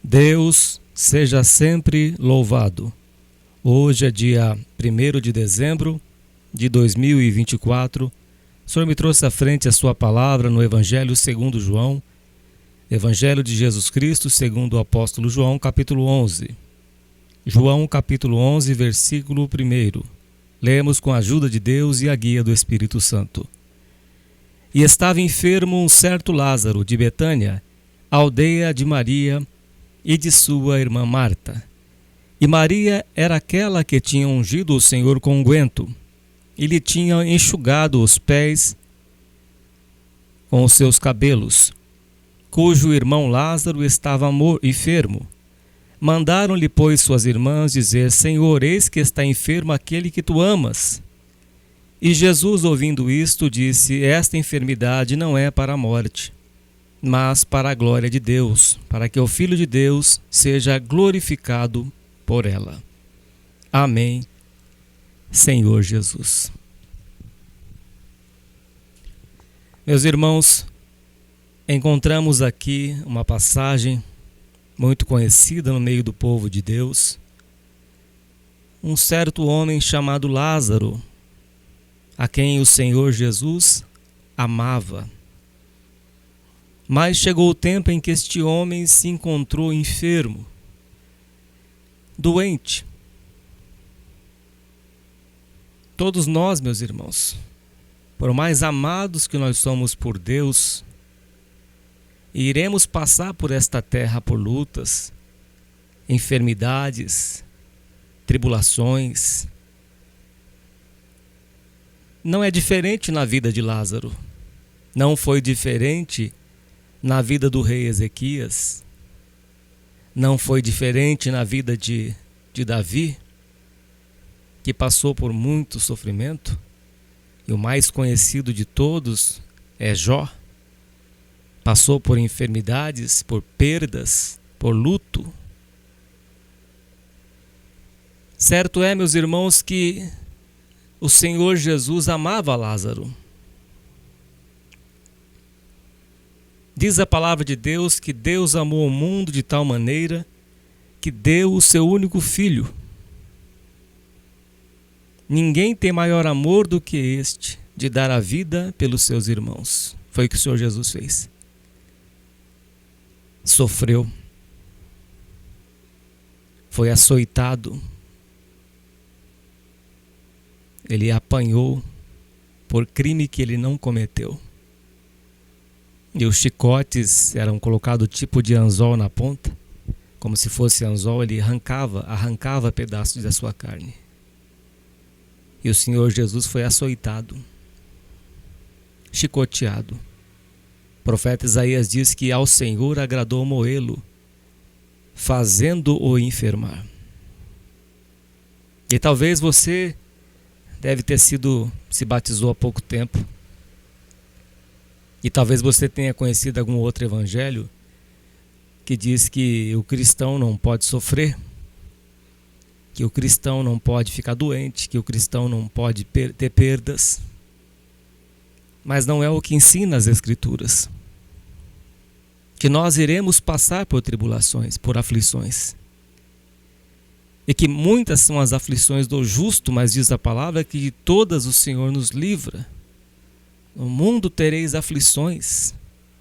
Deus seja sempre louvado. Hoje é dia 1º de dezembro de 2024. O Senhor me trouxe à frente a sua palavra no Evangelho segundo João, Evangelho de Jesus Cristo segundo o apóstolo João, capítulo 11. João, capítulo 11, versículo 1. Lemos com a ajuda de Deus e a guia do Espírito Santo. E estava enfermo um certo Lázaro de Betânia, aldeia de Maria e de sua irmã Marta. E Maria era aquela que tinha ungido o Senhor com unguento, e lhe tinha enxugado os pés com os seus cabelos, cujo irmão Lázaro estava enfermo. Mandaram-lhe, pois, suas irmãs dizer: Senhor, eis que está enfermo aquele que tu amas. E Jesus, ouvindo isto, disse: Esta enfermidade não é para a morte, mas para a glória de Deus, para que o Filho de Deus seja glorificado por ela. Amém, Senhor Jesus. Meus irmãos, encontramos aqui uma passagem muito conhecida no meio do povo de Deus. Um certo homem chamado Lázaro, a quem o Senhor Jesus amava. Mas chegou o tempo em que este homem se encontrou enfermo, doente. Todos nós, meus irmãos, por mais amados que nós somos por Deus, iremos passar por esta terra por lutas, enfermidades, tribulações. Não é diferente na vida de Lázaro. Não foi diferente na vida do rei Ezequias. Não foi diferente na vida de Davi, que passou por muito sofrimento. E o mais conhecido de todos é Jó. Passou por enfermidades, por perdas, por luto. Certo é, meus irmãos, que o Senhor Jesus amava Lázaro. Diz a palavra de Deus que Deus amou o mundo de tal maneira que deu o seu único filho. Ninguém tem maior amor do que este, de dar a vida pelos seus irmãos. Foi o que o Senhor Jesus fez. Sofreu. Foi açoitado. Ele apanhou por crime que ele não cometeu. E os chicotes eram colocados tipo de anzol na ponta, como se fosse anzol, ele arrancava pedaços da sua carne. E o Senhor Jesus foi açoitado, chicoteado. O profeta Isaías diz que ao Senhor agradou moê-lo, fazendo-o enfermar. E talvez você deve ter se batizou há pouco tempo. E talvez você tenha conhecido algum outro evangelho que diz que o cristão não pode sofrer, que o cristão não pode ficar doente, que o cristão não pode ter perdas. Mas não é o que ensina as Escrituras. Que nós iremos passar por tribulações, por aflições. E que muitas são as aflições do justo, mas diz a palavra que de todas o Senhor nos livra. No mundo tereis aflições,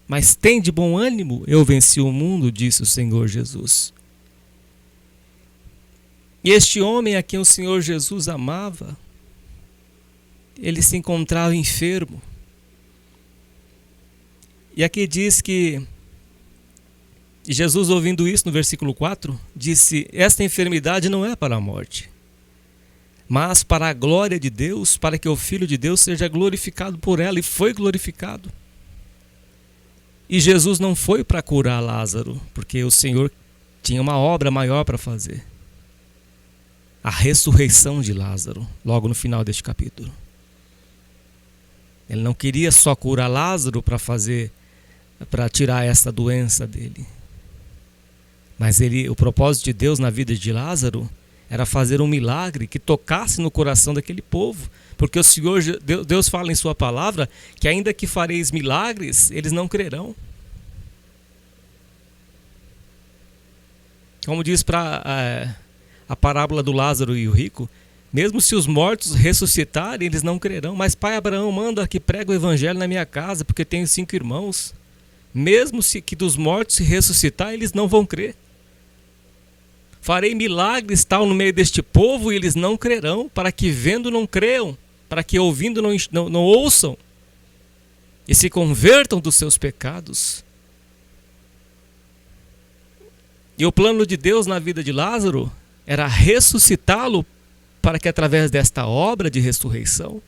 mas tende bom ânimo, eu venci o mundo, disse o Senhor Jesus. E este homem a quem o Senhor Jesus amava, ele se encontrava enfermo. E aqui diz que Jesus, ouvindo isso no versículo 4, disse: Esta enfermidade não é para a morte, mas para a glória de Deus, para que o Filho de Deus seja glorificado por ela. E foi glorificado. E Jesus não foi para curar Lázaro, porque o Senhor tinha uma obra maior para fazer. A ressurreição de Lázaro, logo no final deste capítulo. Ele não queria só curar Lázaro para tirar essa doença dele. Mas o propósito de Deus na vida de Lázaro era fazer um milagre que tocasse no coração daquele povo. Porque o Senhor, Deus fala em sua palavra que ainda que fareis milagres, eles não crerão. Como diz para a parábola do Lázaro e o rico, mesmo se os mortos ressuscitarem, eles não crerão. Mas pai Abraão, manda que pregue o evangelho na minha casa, porque tenho 5 irmãos. Mesmo se que dos mortos se ressuscitar, eles não vão crer. Farei milagres tal no meio deste povo e eles não crerão, para que vendo não creiam, para que ouvindo não ouçam e se convertam dos seus pecados. E o plano de Deus na vida de Lázaro era ressuscitá-lo para que através desta obra de ressurreição,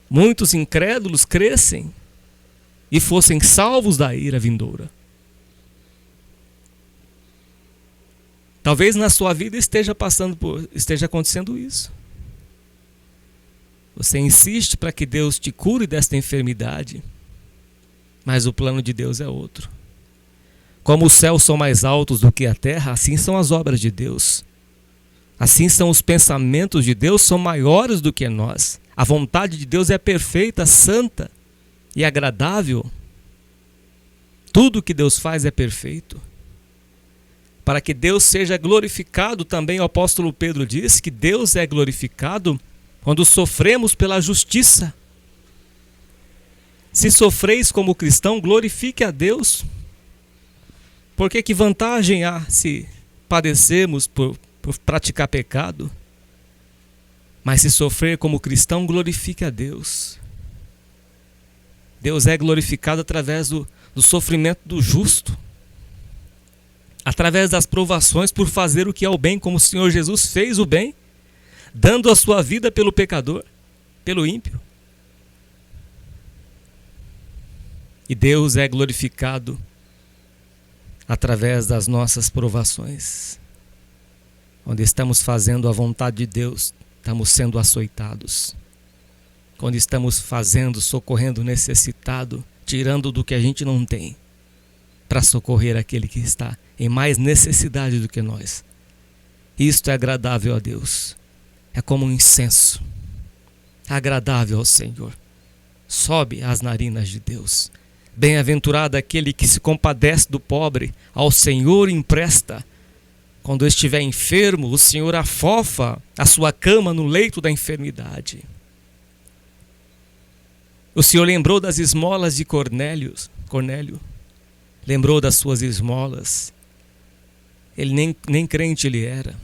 muitos incrédulos crescem e fossem salvos da ira vindoura. Talvez na sua vida esteja acontecendo isso. Você insiste para que Deus te cure desta enfermidade, mas o plano de Deus é outro. Como os céus são mais altos do que a terra, assim são as obras de Deus. Assim são os pensamentos de Deus, são maiores do que nós. A vontade de Deus é perfeita, santa e agradável. Tudo que Deus faz é perfeito. Para que Deus seja glorificado também, o apóstolo Pedro diz que Deus é glorificado quando sofremos pela justiça. Se sofreis como cristão, glorifique a Deus. Porque que vantagem há se padecermos por praticar pecado? Mas se sofrer como cristão, glorifique a Deus. Deus é glorificado através do sofrimento do justo. Através das provações por fazer o que é o bem, como o Senhor Jesus fez o bem, dando a sua vida pelo pecador, pelo ímpio. E Deus é glorificado através das nossas provações. Quando estamos fazendo a vontade de Deus, estamos sendo açoitados. Quando estamos fazendo, socorrendo o necessitado, tirando do que a gente não tem, para socorrer aquele que está em mais necessidade do que nós. Isto é agradável a Deus. É como um incenso, agradável ao Senhor. Sobe às narinas de Deus. Bem-aventurado aquele que se compadece do pobre, ao Senhor empresta. Quando estiver enfermo, o Senhor afofa a sua cama no leito da enfermidade. O Senhor lembrou das esmolas de Cornélio. Lembrou das suas esmolas. Ele nem crente ele era.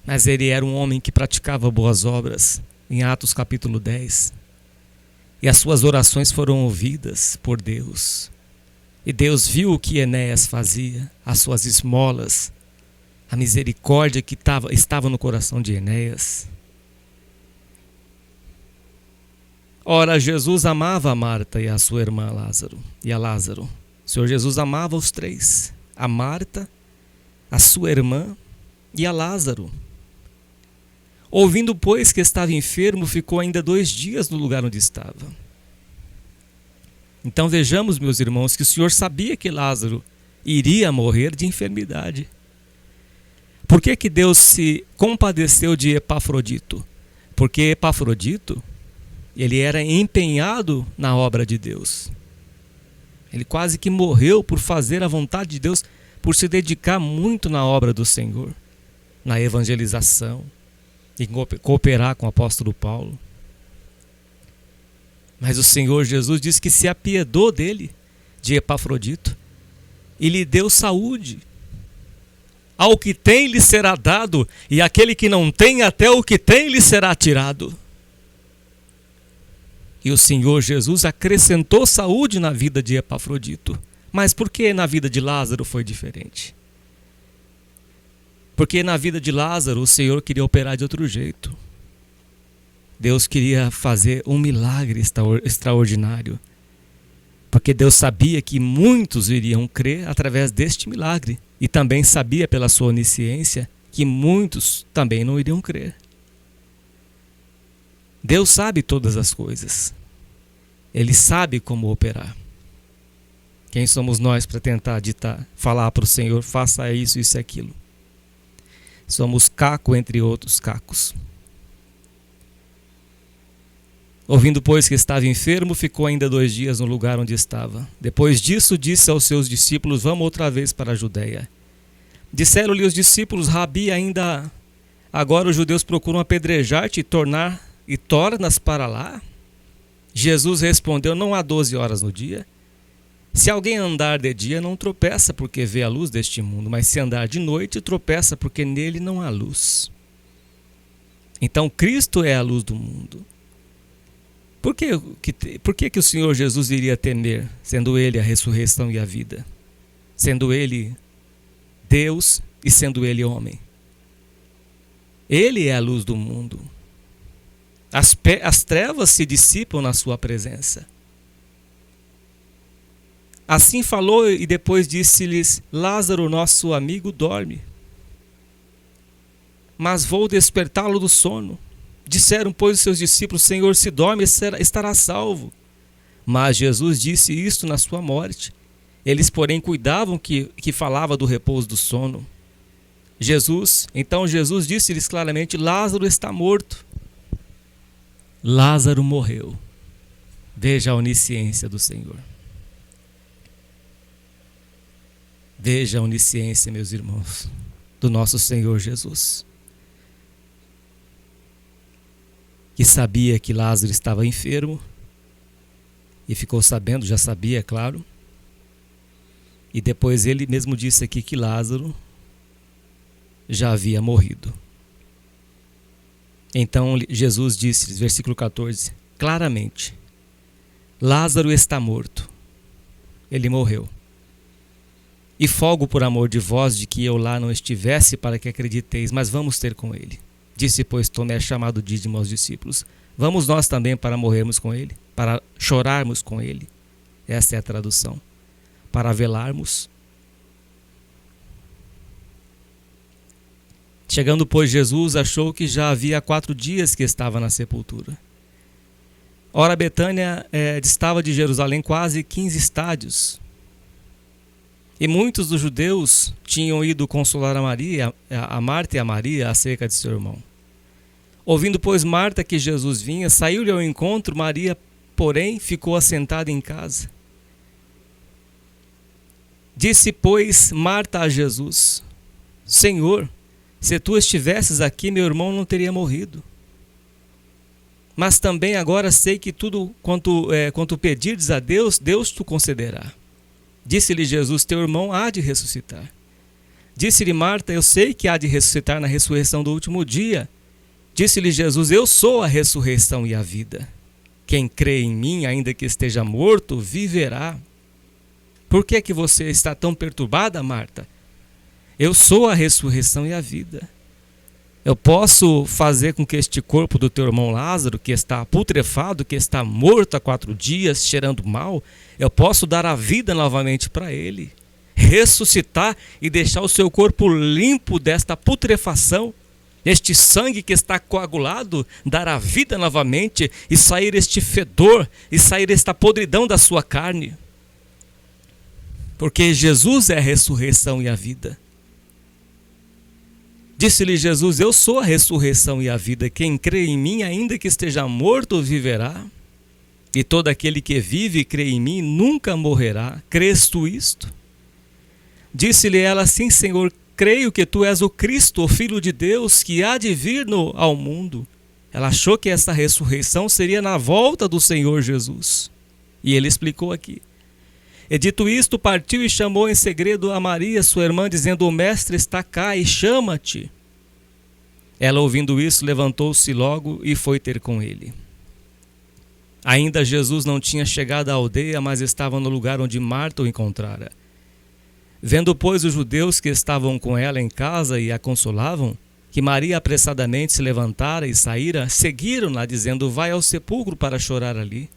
Mas ele era um homem que praticava boas obras. Em Atos capítulo 10. E as suas orações foram ouvidas por Deus. E Deus viu o que Enéas fazia, as suas esmolas, a misericórdia que estava no coração de Enéas. Ora, Jesus amava a Marta e a sua irmã Lázaro, e a Lázaro. O Senhor Jesus amava os 3, a Marta, a sua irmã e a Lázaro. Ouvindo, pois, que estava enfermo, ficou ainda 2 dias no lugar onde estava. Então vejamos, meus irmãos, que o Senhor sabia que Lázaro iria morrer de enfermidade. Por que Deus se compadeceu de Epafrodito? Porque Epafrodito, ele era empenhado na obra de Deus. Ele quase que morreu por fazer a vontade de Deus, por se dedicar muito na obra do Senhor, na evangelização, e cooperar com o apóstolo Paulo. Mas o Senhor Jesus disse que se apiedou dele, de Epafrodito, e lhe deu saúde. Ao que tem lhe será dado, e aquele que não tem, até o que tem lhe será tirado. E o Senhor Jesus acrescentou saúde na vida de Epafrodito. Mas por que na vida de Lázaro foi diferente? Porque na vida de Lázaro o Senhor queria operar de outro jeito. Deus queria fazer um milagre extraordinário. Porque Deus sabia que muitos iriam crer através deste milagre. E também sabia pela sua onisciência que muitos também não iriam crer. Deus sabe todas as coisas. Ele sabe como operar. Quem somos nós para tentar falar para o Senhor, faça isso, isso e aquilo? Somos caco entre outros cacos. Ouvindo, pois, que estava enfermo, ficou ainda 2 dias no lugar onde estava. Depois disso, disse aos seus discípulos: vamos outra vez para a Judéia. Disseram-lhe os discípulos: Rabi, ainda agora os judeus procuram apedrejar-te e tornas para lá? Jesus respondeu: não há 12 horas no dia. Se alguém andar de dia, não tropeça porque vê a luz deste mundo, mas se andar de noite, tropeça porque nele não há luz. Então Cristo é a luz do mundo. Por que o Senhor Jesus iria temer, sendo Ele a ressurreição e a vida? Sendo Ele Deus e sendo Ele homem. Ele é a luz do mundo. As trevas se dissipam na sua presença. Assim falou e depois disse-lhes: Lázaro, nosso amigo, dorme, mas vou despertá-lo do sono. Disseram, pois, os seus discípulos: Senhor, se dorme, estará salvo. Mas Jesus disse isto na sua morte. Eles, porém, cuidavam que falava do repouso do sono. Então Jesus disse-lhes claramente: Lázaro está morto. Lázaro morreu. Veja a onisciência do Senhor. Veja a onisciência, meus irmãos, do nosso Senhor Jesus, que sabia que Lázaro estava enfermo e ficou sabendo, já sabia, é claro. E depois ele mesmo disse aqui que Lázaro já havia morrido. Então Jesus disse, versículo 14, claramente: Lázaro está morto, ele morreu. E folgo por amor de vós de que eu lá não estivesse para que acrediteis, mas vamos ter com ele. Disse, pois, Tomé, chamado Dídimo, aos discípulos: vamos nós também para morrermos com ele, para chorarmos com ele. Essa é a tradução. Para velarmos. Chegando, pois, Jesus achou que já havia 4 dias que estava na sepultura. Ora, Betânia distava de Jerusalém quase 15 estádios. E muitos dos judeus tinham ido consolar a Marta e a Maria acerca de seu irmão. Ouvindo, pois, Marta que Jesus vinha, saiu-lhe ao encontro. Maria, porém, ficou assentada em casa. Disse, pois, Marta a Jesus: Senhor, se tu estivesses aqui, meu irmão não teria morrido. Mas também agora sei que tudo quanto pedires a Deus, Deus te concederá. Disse-lhe Jesus: teu irmão há de ressuscitar. Disse-lhe Marta: eu sei que há de ressuscitar na ressurreição do último dia. Disse-lhe Jesus: eu sou a ressurreição e a vida. Quem crê em mim, ainda que esteja morto, viverá. Por que você está tão perturbada, Marta? Eu sou a ressurreição e a vida. Eu posso fazer com que este corpo do teu irmão Lázaro, que está putrefado, que está morto há 4 dias, cheirando mal, eu posso dar a vida novamente para ele, ressuscitar e deixar o seu corpo limpo desta putrefação, este sangue que está coagulado, dar a vida novamente e sair este fedor e sair esta podridão da sua carne. Porque Jesus é a ressurreição e a vida. Disse-lhe Jesus: eu sou a ressurreição e a vida. Quem crê em mim, ainda que esteja morto, viverá. E todo aquele que vive e crê em mim nunca morrerá. Crês tu isto? Disse-lhe ela: sim, Senhor, creio que tu és o Cristo, o Filho de Deus, que há de vir ao mundo. Ela achou que essa ressurreição seria na volta do Senhor Jesus. E ele explicou aqui. E dito isto, partiu e chamou em segredo a Maria, sua irmã, dizendo: o mestre está cá e chama-te. Ela, ouvindo isso, levantou-se logo e foi ter com ele. Ainda Jesus não tinha chegado à aldeia, mas estava no lugar onde Marta o encontrara. Vendo, pois, os judeus que estavam com ela em casa e a consolavam, que Maria apressadamente se levantara e saíra, seguiram-na, dizendo: vai ao sepulcro para chorar ali.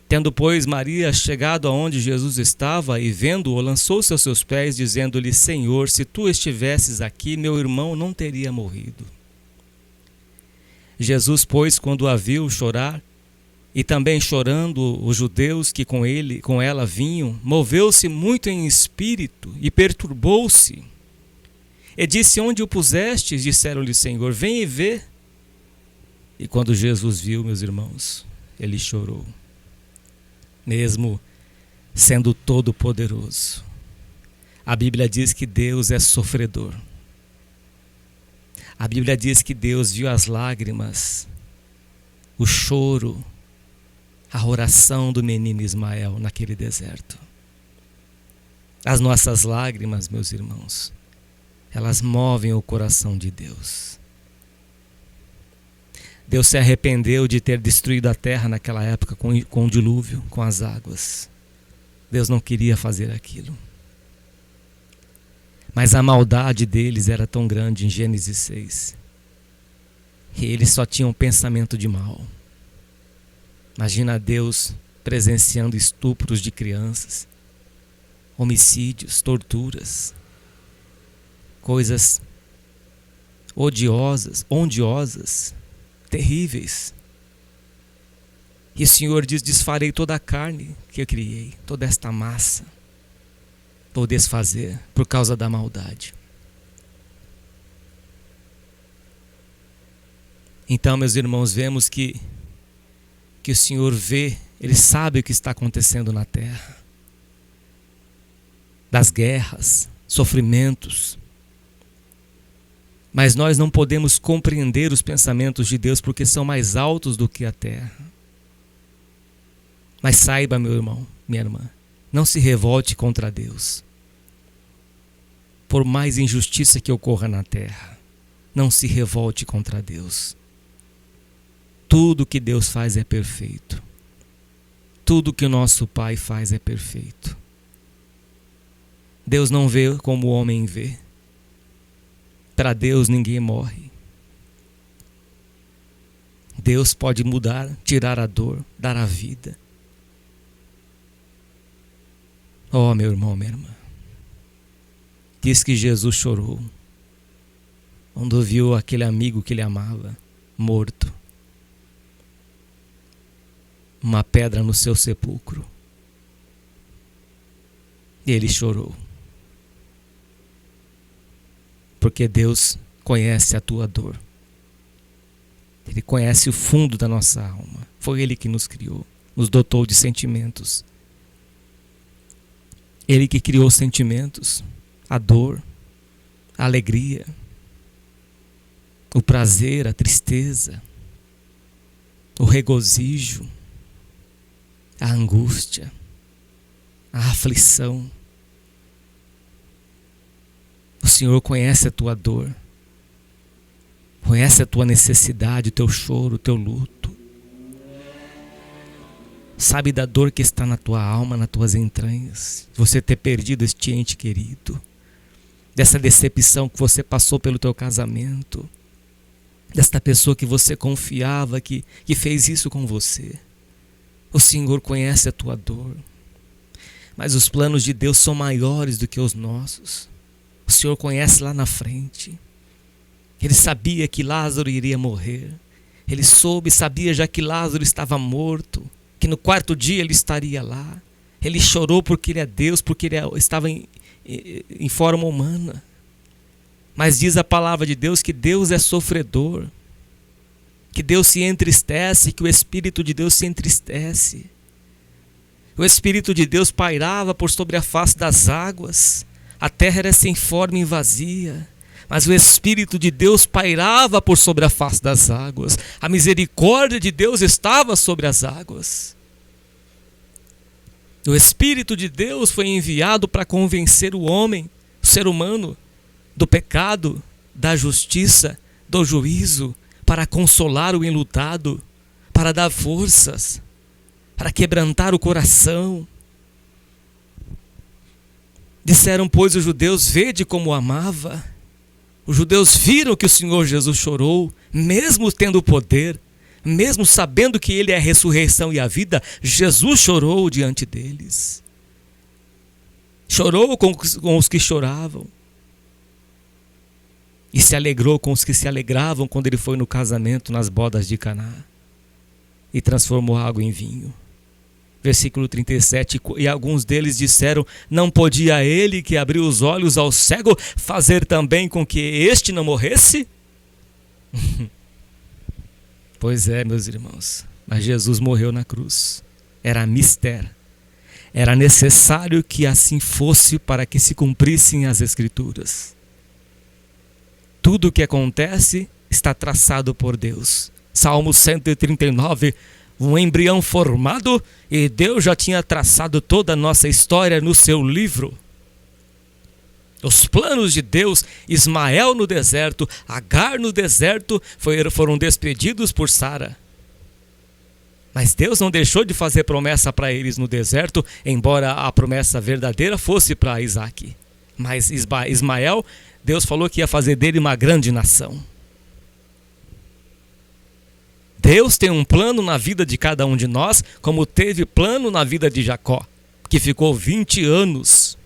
Tendo, pois, Maria chegado aonde Jesus estava e vendo-o, lançou-se aos seus pés, dizendo-lhe: Senhor, se tu estivesses aqui, meu irmão não teria morrido. Jesus, pois, quando a viu chorar, e também chorando os judeus que com ela vinham, moveu-se muito em espírito e perturbou-se. E disse: onde o pusestes? Disseram-lhe: Senhor, vem e vê. E quando Jesus viu, meus irmãos, ele chorou. Mesmo sendo todo-poderoso. A Bíblia diz que Deus é sofredor. A Bíblia diz que Deus viu as lágrimas, o choro, a oração do menino Ismael naquele deserto. As nossas lágrimas, meus irmãos, elas movem o coração de Deus. Deus se arrependeu de ter destruído a terra naquela época com o dilúvio, com as águas. Deus não queria fazer aquilo. Mas a maldade deles era tão grande em Gênesis 6. E eles só tinham pensamento de mal. Imagina Deus presenciando estupros de crianças, homicídios, torturas, coisas ondiosas, terríveis. E o Senhor diz: desfarei toda a carne que eu criei, toda esta massa. Vou desfazer por causa da maldade. Então, meus irmãos, vemos que o Senhor vê, Ele sabe o que está acontecendo na terra. Das guerras, sofrimentos. Mas nós não podemos compreender os pensamentos de Deus porque são mais altos do que a terra. Mas saiba, meu irmão, minha irmã, não se revolte contra Deus. Por mais injustiça que ocorra na terra, não se revolte contra Deus. Tudo que Deus faz é perfeito. Tudo que o nosso Pai faz é perfeito. Deus não vê como o homem vê. Para Deus ninguém morre. Deus pode mudar, tirar a dor, dar a vida. Oh, meu irmão, minha irmã. Diz que Jesus chorou quando viu aquele amigo que ele amava morto. Uma pedra no seu sepulcro. E ele chorou. Porque Deus conhece a tua dor. Ele conhece o fundo da nossa alma. Foi Ele que nos criou, nos dotou de sentimentos. Ele que criou os sentimentos, a dor, a alegria, o prazer, a tristeza, o regozijo, a angústia, a aflição. O Senhor conhece a tua dor, conhece a tua necessidade, o teu choro, o teu luto. Sabe da dor que está na tua alma, nas tuas entranhas, você ter perdido este ente querido, dessa decepção que você passou pelo teu casamento, desta pessoa que você confiava que fez isso com você. O Senhor conhece a tua dor, mas os planos de Deus são maiores do que os nossos. O Senhor conhece lá na frente. Ele sabia que Lázaro iria morrer. Ele sabia já que Lázaro estava morto, que no quarto dia ele estaria lá. Ele chorou porque ele é Deus, porque ele estava em forma humana. Mas diz a palavra de Deus que Deus é sofredor, que Deus se entristece, que o Espírito de Deus se entristece. O Espírito de Deus pairava por sobre a face das águas. A terra era sem forma e vazia, mas o Espírito de Deus pairava por sobre a face das águas. A misericórdia de Deus estava sobre as águas. O Espírito de Deus foi enviado para convencer o homem, o ser humano, do pecado, da justiça, do juízo, para consolar o enlutado, para dar forças, para quebrantar o coração. Disseram, pois, os judeus: vede como o amava. Os judeus viram que o Senhor Jesus chorou, mesmo tendo poder, mesmo sabendo que Ele é a ressurreição e a vida. Jesus chorou diante deles. Chorou com os que choravam. E se alegrou com os que se alegravam quando Ele foi no casamento, nas bodas de Caná, e transformou água em vinho. Versículo 37, e alguns deles disseram: não podia Ele que abriu os olhos ao cego fazer também com que este não morresse? Pois é, meus irmãos, mas Jesus morreu na cruz. Era mister. Era necessário que assim fosse para que se cumprissem as Escrituras. Tudo o que acontece está traçado por Deus. Salmo 139, um embrião formado, e Deus já tinha traçado toda a nossa história no seu livro. Os planos de Deus, Ismael no deserto, Agar no deserto, foram despedidos por Sara. Mas Deus não deixou de fazer promessa para eles no deserto, embora a promessa verdadeira fosse para Isaac. Mas Ismael, Deus falou que ia fazer dele uma grande nação. Deus tem um plano na vida de cada um de nós, como teve plano na vida de Jacó, que ficou 20 anos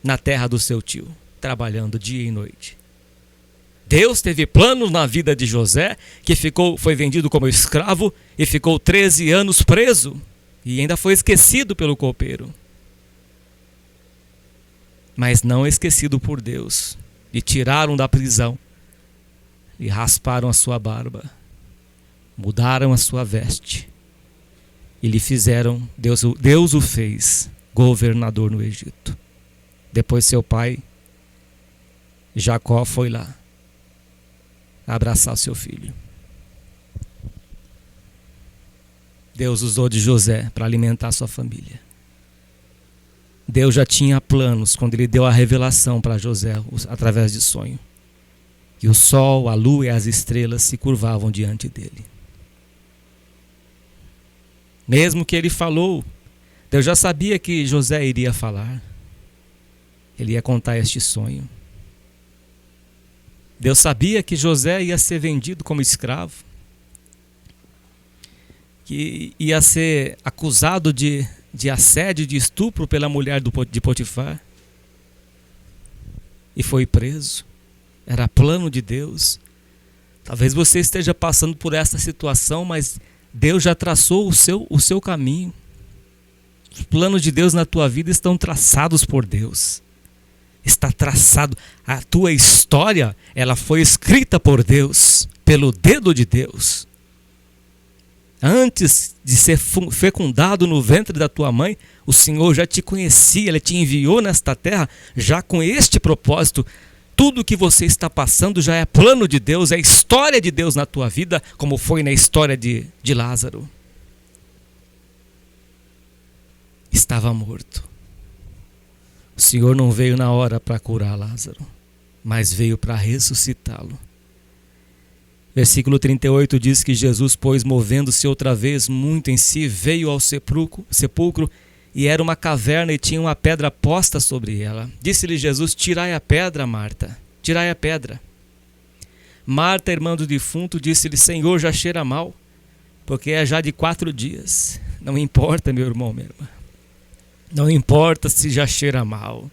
na terra do seu tio, trabalhando dia e noite. Deus teve plano na vida de José, que foi vendido como escravo e ficou 13 anos preso e ainda foi esquecido pelo copeiro. Mas não esquecido por Deus. E tiraram da prisão e rasparam a sua barba, mudaram a sua veste e lhe fizeram, Deus o fez governador no Egito. Depois seu pai Jacó foi lá abraçar seu filho. Deus usou de José para alimentar sua família. Deus já tinha planos quando ele deu a revelação para José através de sonho. E o sol, a lua e as estrelas se curvavam diante dele. Mesmo que ele falou, Deus já sabia que José iria falar. Ele ia contar este sonho. Deus sabia que José ia ser vendido como escravo, que ia ser acusado de assédio, de estupro pela mulher de Potifar, e foi preso. Era plano de Deus. Talvez você esteja passando por essa situação, mas Deus já traçou o seu caminho. Os planos de Deus na tua vida estão traçados por Deus. Está traçado. A tua história, ela foi escrita por Deus, pelo dedo de Deus. Antes de ser fecundado no ventre da tua mãe, o Senhor já te conhecia, Ele te enviou nesta terra já com este propósito. Tudo que você está passando já é plano de Deus, é história de Deus na tua vida, como foi na história de Lázaro. Estava morto. O Senhor não veio na hora para curar Lázaro, mas veio para ressuscitá-lo. Versículo 38 diz que Jesus, pois, movendo-se outra vez muito em si, veio ao sepulcro, e era uma caverna e tinha uma pedra posta sobre ela. Disse-lhe Jesus: tirai a pedra, Marta, tirai a pedra. Marta, irmã do defunto, disse-lhe: Senhor, já cheira mal, porque é já de 4 dias. Não importa, meu irmão, minha irmã. Não importa se já cheira mal.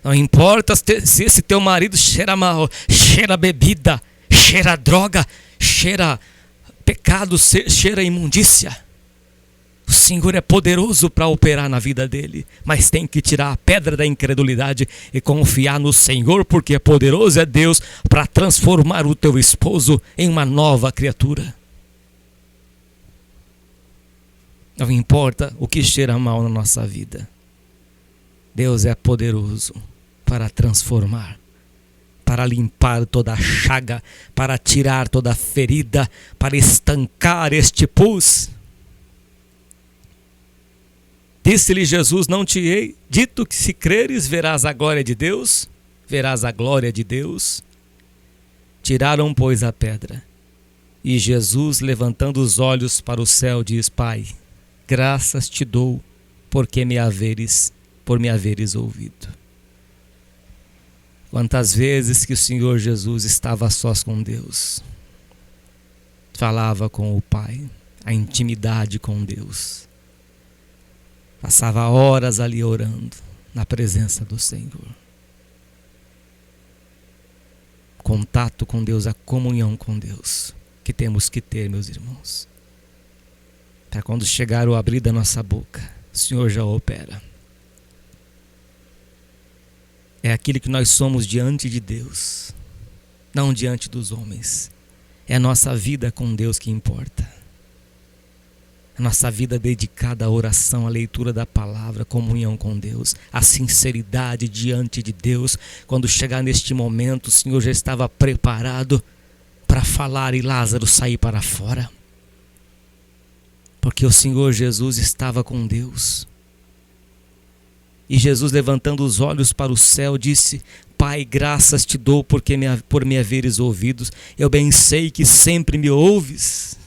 Não importa se esse teu marido cheira mal, cheira bebida, cheira droga, cheira pecado, cheira imundícia. O Senhor é poderoso para operar na vida dele, mas tem que tirar a pedra da incredulidade e confiar no Senhor, porque poderoso é Deus para transformar o teu esposo em uma nova criatura. Não importa o que cheira mal na nossa vida, Deus é poderoso para transformar, para limpar toda a chaga, para tirar toda a ferida, para estancar este pus. Disse-lhe Jesus: não te hei dito que se creres verás a glória de Deus? Verás a glória de Deus. Tiraram, pois, a pedra. E Jesus, levantando os olhos para o céu, diz: Pai, graças te dou por me haveres ouvido. Quantas vezes que o Senhor Jesus estava a sós com Deus, falava com o Pai, a intimidade com Deus. Passava horas ali orando na presença do Senhor. Contato com Deus, a comunhão com Deus que temos que ter, meus irmãos. Para quando chegar o abrir da nossa boca, o Senhor já opera. É aquilo que nós somos diante de Deus, não diante dos homens. É a nossa vida com Deus que importa. Nossa vida dedicada à oração, à leitura da palavra, comunhão com Deus, a sinceridade diante de Deus. Quando chegar neste momento, o Senhor já estava preparado para falar e Lázaro sair para fora. Porque o Senhor Jesus estava com Deus. E Jesus, levantando os olhos para o céu, disse: Pai, graças te dou por me haveres ouvido. Eu bem sei que sempre me ouves.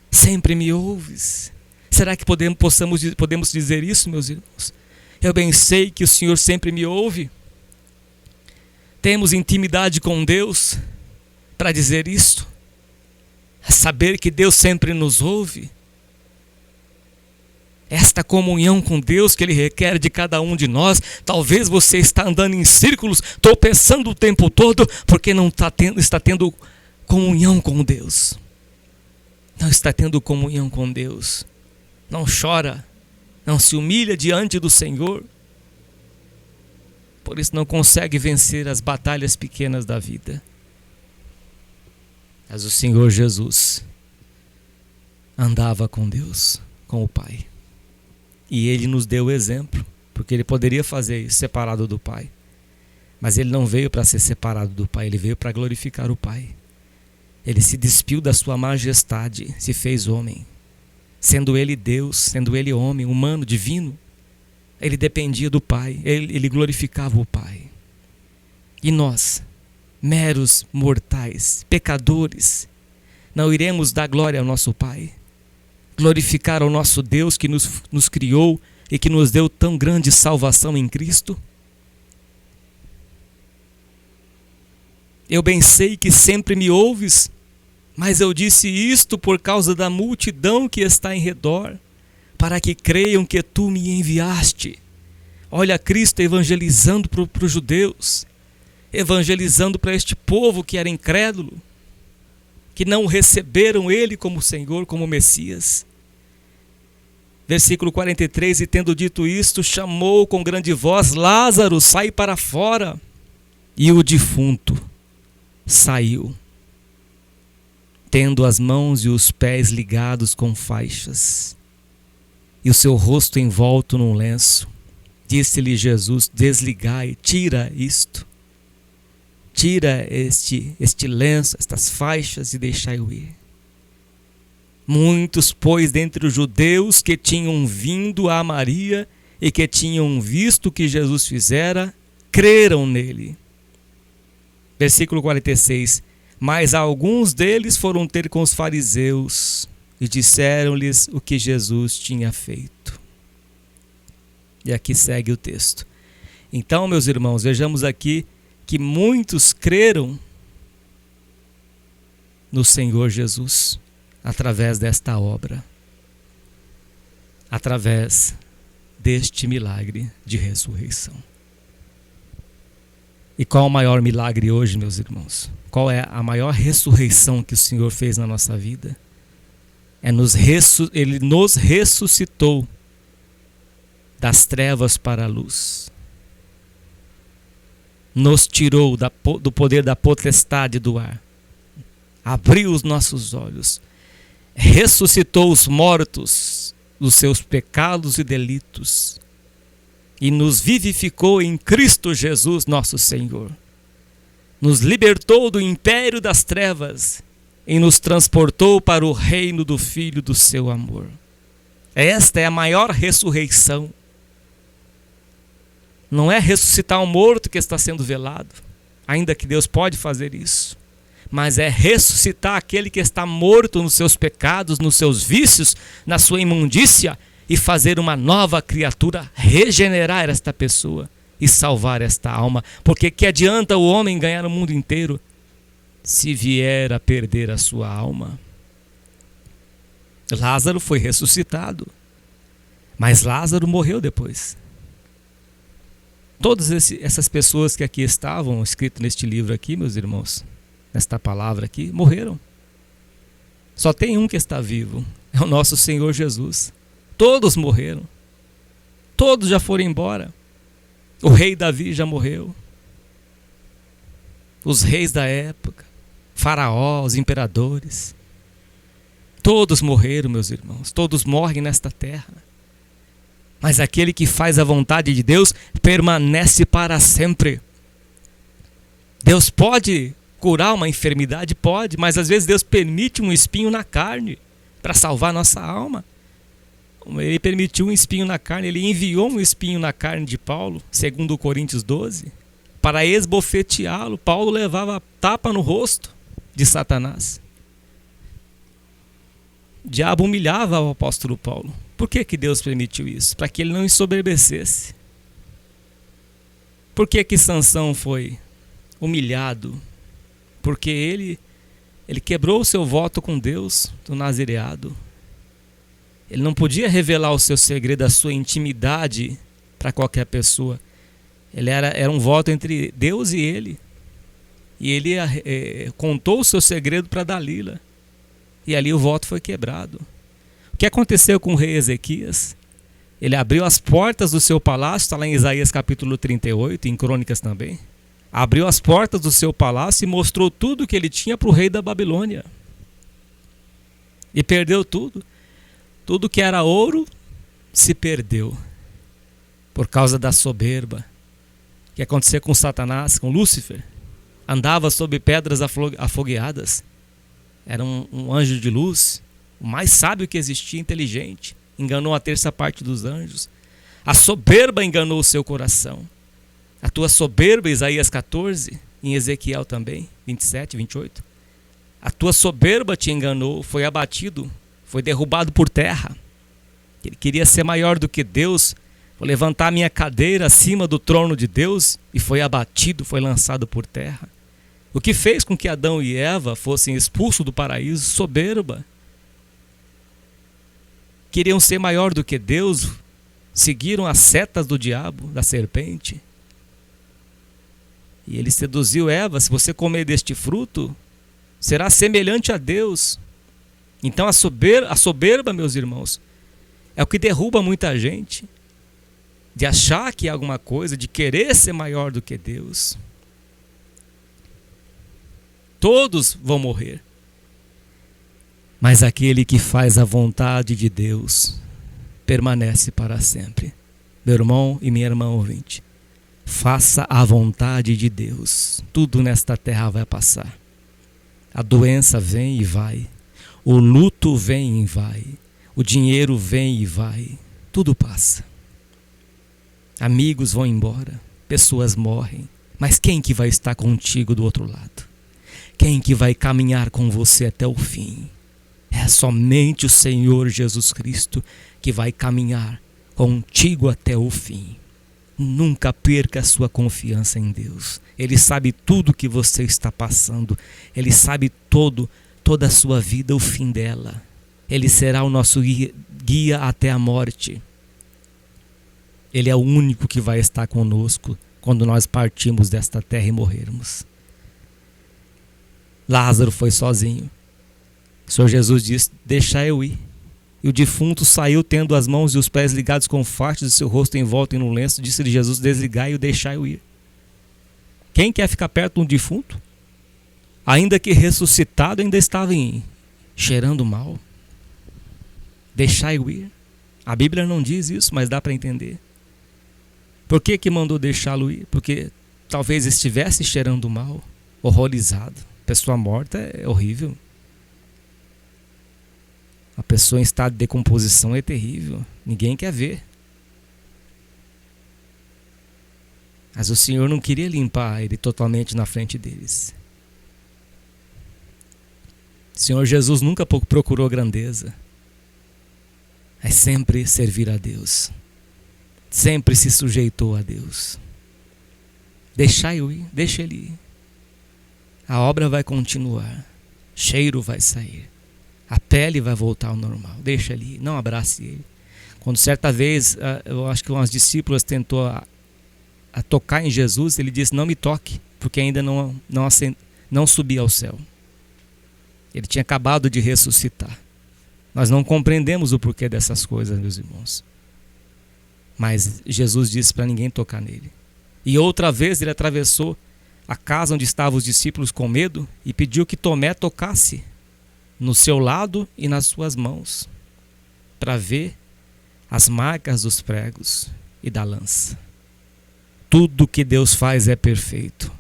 Sempre me ouves. Será que podemos dizer isso, meus irmãos? Eu bem sei que o Senhor sempre me ouve. Temos intimidade com Deus para dizer isto. Saber que Deus sempre nos ouve. Esta comunhão com Deus que Ele requer de cada um de nós. Talvez você está andando em círculos, tropeçando o tempo todo, porque não está tendo comunhão com Deus. Não está tendo comunhão com Deus. Não chora, não se humilha diante do Senhor. Por isso não consegue vencer as batalhas pequenas da vida. Mas o Senhor Jesus andava com Deus, com o Pai. E Ele nos deu o exemplo, porque Ele poderia fazer isso separado do Pai. Mas Ele não veio para ser separado do Pai, Ele veio para glorificar o Pai. Ele se despiu da sua majestade, se fez homem. Sendo Ele Deus, sendo Ele homem, humano, divino, Ele dependia do Pai, Ele glorificava o Pai. E nós, meros mortais, pecadores, não iremos dar glória ao nosso Pai? Glorificar ao nosso Deus que nos criou e que nos deu tão grande salvação em Cristo? Eu bem sei que sempre me ouves, mas eu disse isto por causa da multidão que está em redor, para que creiam que tu me enviaste. Olha Cristo evangelizando para os judeus, evangelizando para este povo que era incrédulo, que não receberam Ele como Senhor, como Messias. Versículo 43, e tendo dito isto, chamou com grande voz: Lázaro, sai para fora. E o defunto saiu, tendo as mãos e os pés ligados com faixas, e o seu rosto envolto num lenço. Disse-lhe Jesus: desligai, tira isto. Tira este lenço, estas faixas, e deixai-o ir. Muitos, pois, dentre os judeus que tinham vindo a Maria e que tinham visto o que Jesus fizera, creram nele. Versículo 46. Mas alguns deles foram ter com os fariseus e disseram-lhes o que Jesus tinha feito. E aqui segue o texto. Então, meus irmãos, vejamos aqui que muitos creram no Senhor Jesus através desta obra, através deste milagre de ressurreição. E qual é o maior milagre hoje, meus irmãos? Qual é a maior ressurreição que o Senhor fez na nossa vida? Ele nos ressuscitou das trevas para a luz. Nos tirou do poder da potestade do ar. Abriu os nossos olhos. Ressuscitou os mortos dos seus pecados e delitos. E nos vivificou em Cristo Jesus, nosso Senhor. Nos libertou do império das trevas e nos transportou para o reino do Filho do seu amor. Esta é a maior ressurreição. Não é ressuscitar um morto que está sendo velado, ainda que Deus pode fazer isso, mas é ressuscitar aquele que está morto nos seus pecados, nos seus vícios, na sua imundícia, e fazer uma nova criatura, regenerar esta pessoa e salvar esta alma. Porque que adianta o homem ganhar o mundo inteiro se vier a perder a sua alma? Lázaro foi ressuscitado, mas Lázaro morreu depois. Todas essas pessoas que aqui estavam, escrito neste livro aqui, meus irmãos, nesta palavra aqui, morreram. Só tem um que está vivo, é o nosso Senhor Jesus. Todos morreram. Todos já foram embora. O rei Davi já morreu. Os reis da época, Faraó, os imperadores. Todos morreram, meus irmãos, todos morrem nesta terra. Mas aquele que faz a vontade de Deus permanece para sempre. Deus pode curar uma enfermidade? Pode, mas às vezes Deus permite um espinho na carne para salvar nossa alma. Ele permitiu um espinho na carne, ele enviou um espinho na carne de Paulo, segundo Coríntios 12, para esbofeteá-lo. Paulo levava tapa no rosto de Satanás. O diabo humilhava o apóstolo Paulo. Por que Deus permitiu isso? Para que ele não ensoberbecesse. Por que Sansão foi humilhado? Porque ele quebrou o seu voto com Deus do nazireado. Ele não podia revelar o seu segredo, a sua intimidade para qualquer pessoa. Era um voto entre Deus e ele. E ele contou o seu segredo para Dalila. E ali o voto foi quebrado. O que aconteceu com o rei Ezequias? Ele abriu as portas do seu palácio, está lá em Isaías capítulo 38, em Crônicas também. Abriu as portas do seu palácio e mostrou tudo que ele tinha para o rei da Babilônia. E perdeu tudo. Tudo que era ouro se perdeu por causa da soberba. O que aconteceu com Satanás, com Lúcifer? Andava sobre pedras afogueadas. Era um anjo de luz, o mais sábio que existia, inteligente. Enganou a terça parte dos anjos. A soberba enganou o seu coração. A tua soberba, Isaías 14, em Ezequiel também, 27, 28. A tua soberba te enganou, foi abatido, foi derrubado por terra. Ele queria ser maior do que Deus. Vou levantar minha cadeira acima do trono de Deus, e foi abatido, foi lançado por terra. O que fez com que Adão e Eva fossem expulsos do paraíso? Soberba. Queriam ser maior do que Deus, seguiram as setas do diabo, da serpente. E ele seduziu Eva: se você comer deste fruto, será semelhante a Deus. Então a soberba, meus irmãos, é o que derruba muita gente, de achar que é alguma coisa, de querer ser maior do que Deus. Todos vão morrer. Mas aquele que faz a vontade de Deus permanece para sempre. Meu irmão e minha irmã ouvinte, faça a vontade de Deus. Tudo nesta terra vai passar. A doença vem e vai. O luto vem e vai. O dinheiro vem e vai. Tudo passa. Amigos vão embora. Pessoas morrem. Mas quem que vai estar contigo do outro lado? Quem que vai caminhar com você até o fim? É somente o Senhor Jesus Cristo que vai caminhar contigo até o fim. Nunca perca a sua confiança em Deus. Ele sabe tudo que você está passando. Ele sabe toda a sua vida, o fim dela. Ele será o nosso guia até a morte. Ele é o único que vai estar conosco quando nós partirmos desta terra e morrermos. Lázaro foi sozinho. O Senhor Jesus disse: deixa eu ir. E o defunto saiu tendo as mãos e os pés ligados com faixas e seu rosto envolto em um lenço. Disse-lhe Jesus: desligai-o e deixai-o ir. Quem quer ficar perto de um defunto? Ainda que ressuscitado, ainda estava cheirando mal. Deixai-o ir. A Bíblia não diz isso, mas dá para entender. Por que mandou deixá-lo ir? Porque talvez estivesse cheirando mal, horrorizado. Pessoa morta é horrível. A pessoa em estado de decomposição é terrível. Ninguém quer ver. Mas o Senhor não queria limpar ele totalmente na frente deles. O Senhor Jesus nunca procurou grandeza. É sempre servir a Deus. Sempre se sujeitou a Deus. Deixai-o ir, deixa ele ir. A obra vai continuar. Cheiro vai sair. A pele vai voltar ao normal. Deixa ele ir, não abrace ele. Quando certa vez, eu acho que umas discípulas tentou a tocar em Jesus, ele disse: não me toque, porque ainda não subi ao céu. Ele tinha acabado de ressuscitar. Nós não compreendemos o porquê dessas coisas, meus irmãos. Mas Jesus disse para ninguém tocar nele. E outra vez ele atravessou a casa onde estavam os discípulos com medo e pediu que Tomé tocasse no seu lado e nas suas mãos, para ver as marcas dos pregos e da lança. Tudo que Deus faz é perfeito.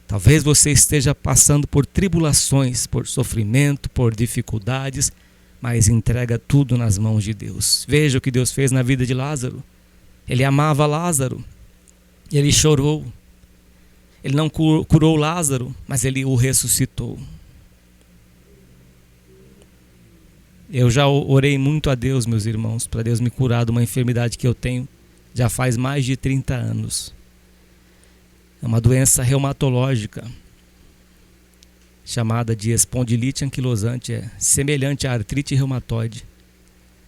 Talvez você esteja passando por tribulações, por sofrimento, por dificuldades, mas entrega tudo nas mãos de Deus. Veja o que Deus fez na vida de Lázaro. Ele amava Lázaro, ele chorou. Ele não curou Lázaro, mas ele o ressuscitou. Eu já orei muito a Deus, meus irmãos, para Deus me curar de uma enfermidade que eu tenho já faz mais de 30 anos. É uma doença reumatológica chamada de espondilite anquilosante, é semelhante à artrite reumatoide.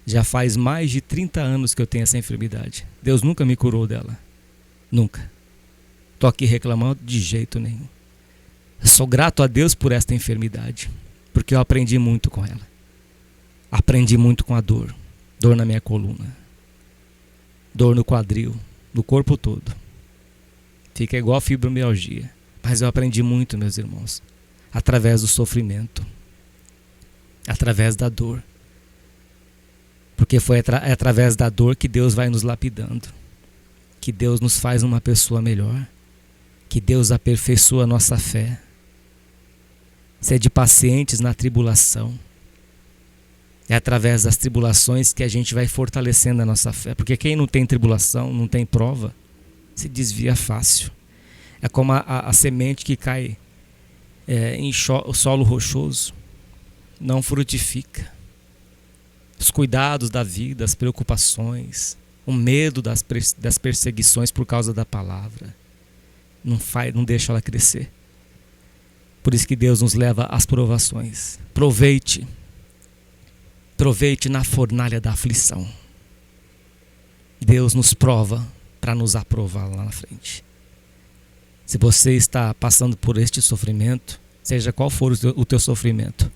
Já faz mais de 30 anos que eu tenho essa enfermidade. Deus nunca me curou dela. Nunca. Estou aqui reclamando de jeito nenhum. Eu sou grato a Deus por esta enfermidade, porque eu aprendi muito com ela. Aprendi muito com a dor. Dor na minha coluna. Dor no quadril, no corpo todo. Fica igual fibromialgia. Mas eu aprendi muito, meus irmãos, através do sofrimento, através da dor. Porque foi através da dor que Deus vai nos lapidando, que Deus nos faz uma pessoa melhor, que Deus aperfeiçoa a nossa fé. Sede pacientes na tribulação. É através das tribulações que a gente vai fortalecendo a nossa fé. Porque quem não tem tribulação, não tem prova, se desvia fácil. É como a semente que cai em solo rochoso, não frutifica. Os cuidados da vida, as preocupações, o medo das perseguições por causa da palavra, não deixa ela crescer. Por isso que Deus nos leva às provações. Proveite na fornalha da aflição. Deus nos prova para nos aprovar lá na frente. Se você está passando por este sofrimento, seja qual for o teu sofrimento,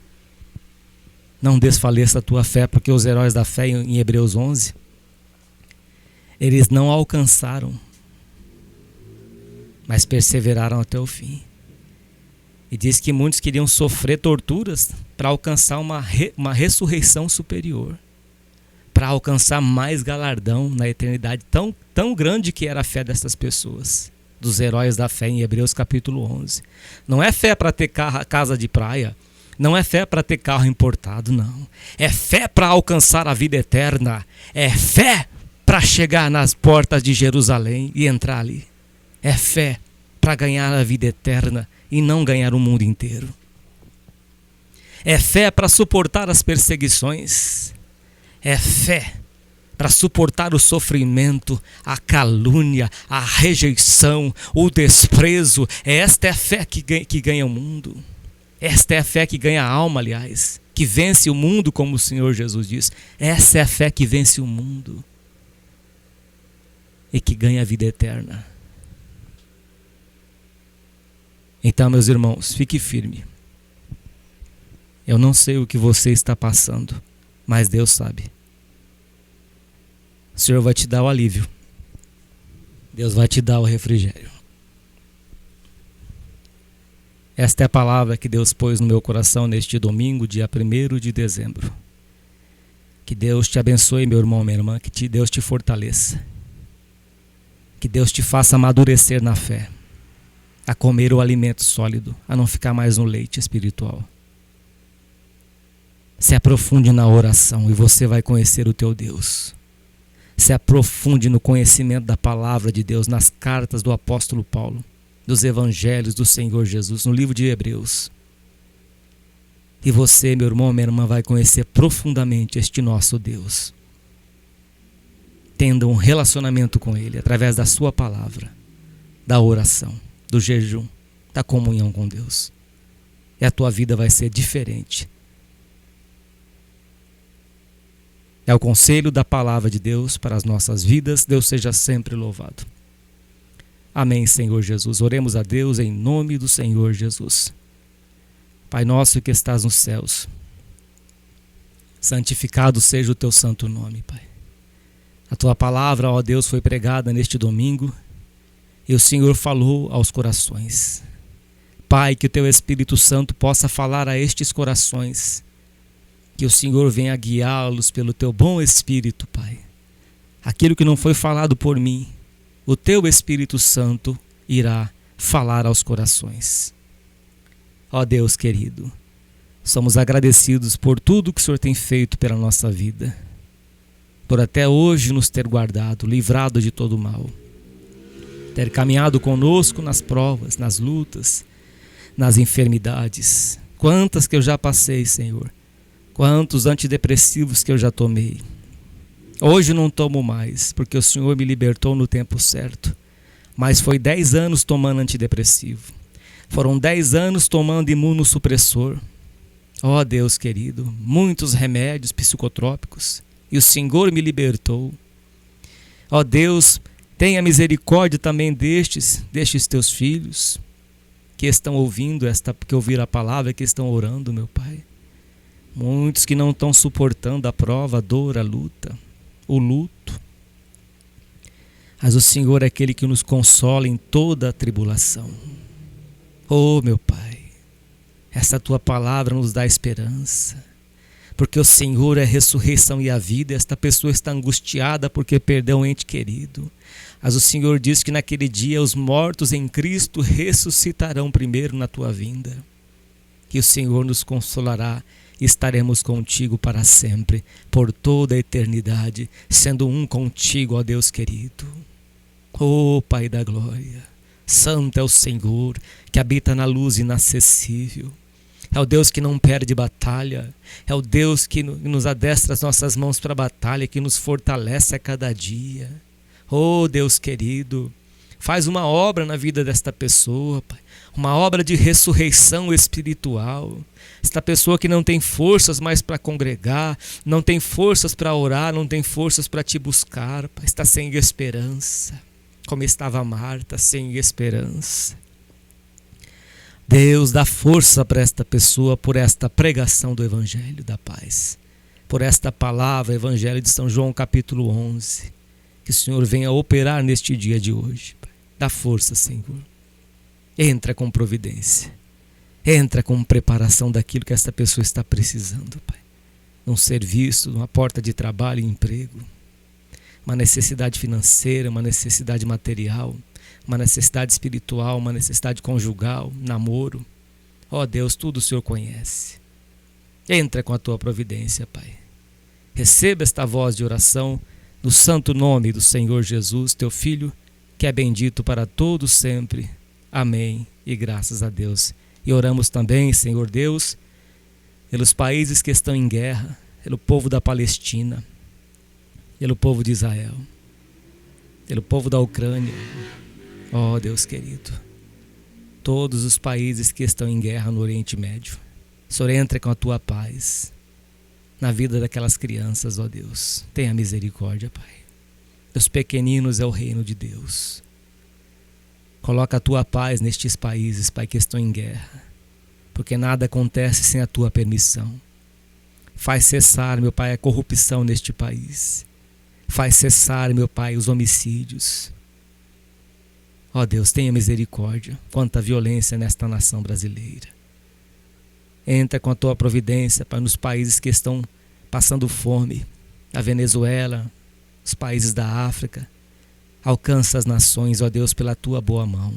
não desfaleça a tua fé, porque os heróis da fé em Hebreus 11, eles não alcançaram, mas perseveraram até o fim. E diz que muitos queriam sofrer torturas para alcançar uma ressurreição superior, para alcançar mais galardão na eternidade, tão grande que era a fé dessas pessoas, dos heróis da fé em Hebreus capítulo 11. Não é fé para ter casa de praia, não é fé para ter carro importado, não. É fé para alcançar a vida eterna, é fé para chegar nas portas de Jerusalém e entrar ali. É fé para ganhar a vida eterna e não ganhar o mundo inteiro. É fé para suportar as perseguições. É fé para suportar o sofrimento, a calúnia, a rejeição, o desprezo. Esta é a fé que ganha o mundo. Esta é a fé que ganha a alma, aliás, que vence o mundo, como o Senhor Jesus diz. Essa é a fé que vence o mundo e que ganha a vida eterna. Então, meus irmãos, fique firme. Eu não sei o que você está passando, mas Deus sabe. O Senhor vai te dar o alívio. Deus vai te dar o refrigério. Esta é a palavra que Deus pôs no meu coração neste domingo, dia 1º de dezembro. Que Deus te abençoe, meu irmão, minha irmã, que Deus te fortaleça. Que Deus te faça amadurecer na fé, a comer o alimento sólido, a não ficar mais no leite espiritual. Se aprofunde na oração e você vai conhecer o teu Deus. Se aprofunde no conhecimento da palavra de Deus, nas cartas do apóstolo Paulo, dos evangelhos do Senhor Jesus, no livro de Hebreus. E você, meu irmão, minha irmã, vai conhecer profundamente este nosso Deus, tendo um relacionamento com Ele através da sua palavra, da oração, do jejum, da comunhão com Deus. E a tua vida vai ser diferente. É o conselho da palavra de Deus para as nossas vidas. Deus seja sempre louvado. Amém, Senhor Jesus. Oremos a Deus em nome do Senhor Jesus. Pai nosso que estás nos céus, santificado seja o teu santo nome, Pai. A tua palavra, ó Deus, foi pregada neste domingo e o Senhor falou aos corações. Pai, que o teu Espírito Santo possa falar a estes corações Que o Senhor venha guiá-los pelo teu bom Espírito, Pai. Aquilo que não foi falado por mim, o teu Espírito Santo irá falar aos corações. Ó Deus querido, somos agradecidos por tudo que o Senhor tem feito pela nossa vida, por até hoje nos ter guardado, livrado de todo mal, ter caminhado conosco nas provas, nas lutas, nas enfermidades. Quantas que eu já passei, Senhor, quantos antidepressivos que eu já tomei. Hoje não tomo mais, porque o Senhor me libertou no tempo certo. Mas foi 10 anos tomando antidepressivo. Foram 10 anos tomando imunossupressor. Ó Deus querido, muitos remédios psicotrópicos. E o Senhor me libertou. Ó Deus, tenha misericórdia também destes teus filhos que estão ouvindo que ouviram a palavra, que estão orando, meu Pai. Muitos que não estão suportando a prova, a dor, a luta, o luto. Mas o Senhor é aquele que nos consola em toda a tribulação. Oh, meu Pai, essa tua palavra nos dá esperança, porque o Senhor é a ressurreição e a vida. Esta pessoa está angustiada porque perdeu um ente querido. Mas o Senhor diz que naquele dia os mortos em Cristo ressuscitarão primeiro na tua vinda. Que o Senhor nos consolará e estaremos contigo para sempre, por toda a eternidade, sendo um contigo, ó Deus querido. Ó Pai da glória, santo é o Senhor, que habita na luz inacessível. É o Deus que não perde batalha, é o Deus que nos adestra as nossas mãos para a batalha, que nos fortalece a cada dia. Oh Deus querido, faz uma obra na vida desta pessoa, Pai, uma obra de ressurreição espiritual. Esta pessoa que não tem forças mais para congregar, não tem forças para orar, não tem forças para te buscar, Pai, está sem esperança, como estava Marta, sem esperança. Deus, dá força para esta pessoa por esta pregação do Evangelho da Paz, por esta palavra, Evangelho de São João capítulo 11. Que o Senhor venha operar neste dia de hoje, Pai. Dá força, Senhor. Entra com providência. Entra com preparação daquilo que esta pessoa está precisando, Pai. Um serviço, uma porta de trabalho e emprego, uma necessidade financeira, uma necessidade material, uma necessidade espiritual, uma necessidade conjugal, namoro. Ó Deus, tudo o Senhor conhece. Entra com a tua providência, Pai. Receba esta voz de oração no santo nome do Senhor Jesus, teu Filho, que é bendito para todos sempre. Amém e graças a Deus. E oramos também, Senhor Deus, pelos países que estão em guerra, pelo povo da Palestina, pelo povo de Israel, pelo povo da Ucrânia. Ó Deus querido, todos os países que estão em guerra no Oriente Médio, o Senhor entra com a tua paz na vida daquelas crianças, ó Deus. Tenha misericórdia, Pai. Dos pequeninos é o reino de Deus. Coloca a tua paz nestes países, Pai, que estão em guerra, porque nada acontece sem a tua permissão. Faz cessar, meu Pai, a corrupção neste país. Faz cessar, meu Pai, os homicídios. Ó Deus, tenha misericórdia. Quanta violência nesta nação brasileira. Entra com a tua providência, Pai, nos países que estão passando fome. A Venezuela, os países da África. Alcança as nações, ó Deus, pela tua boa mão.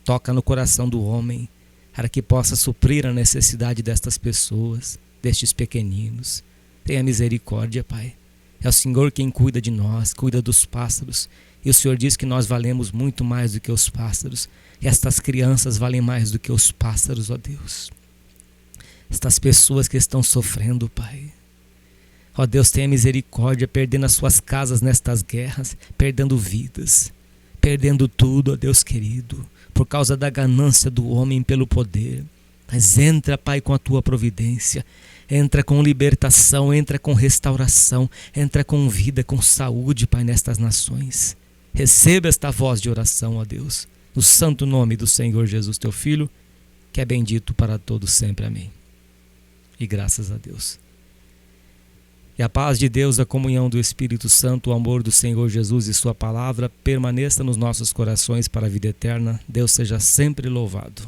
Toca no coração do homem, para que possa suprir a necessidade destas pessoas, destes pequeninos. Tenha misericórdia, Pai. É o Senhor quem cuida de nós, cuida dos pássaros. E o Senhor diz que nós valemos muito mais do que os pássaros. E estas crianças valem mais do que os pássaros, ó Deus. Estas pessoas que estão sofrendo, Pai. Ó Deus, tenha misericórdia, perdendo as suas casas nestas guerras, perdendo vidas, perdendo tudo, ó Deus querido, por causa da ganância do homem pelo poder. Mas entra, Pai, com a tua providência, entra com libertação, entra com restauração, entra com vida, com saúde, Pai, nestas nações. Receba esta voz de oração, ó Deus, no santo nome do Senhor Jesus, teu Filho, que é bendito para todos sempre. Amém. E graças a Deus. E a paz de Deus, a comunhão do Espírito Santo, o amor do Senhor Jesus e sua palavra permaneça nos nossos corações para a vida eterna. Deus seja sempre louvado.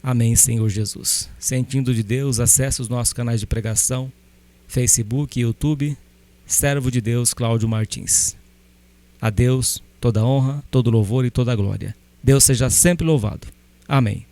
Amém, Senhor Jesus. Sentindo de Deus, acesse os nossos canais de pregação, Facebook e YouTube, servo de Deus Cláudio Martins. A Deus toda honra, todo louvor e toda glória. Deus seja sempre louvado. Amém.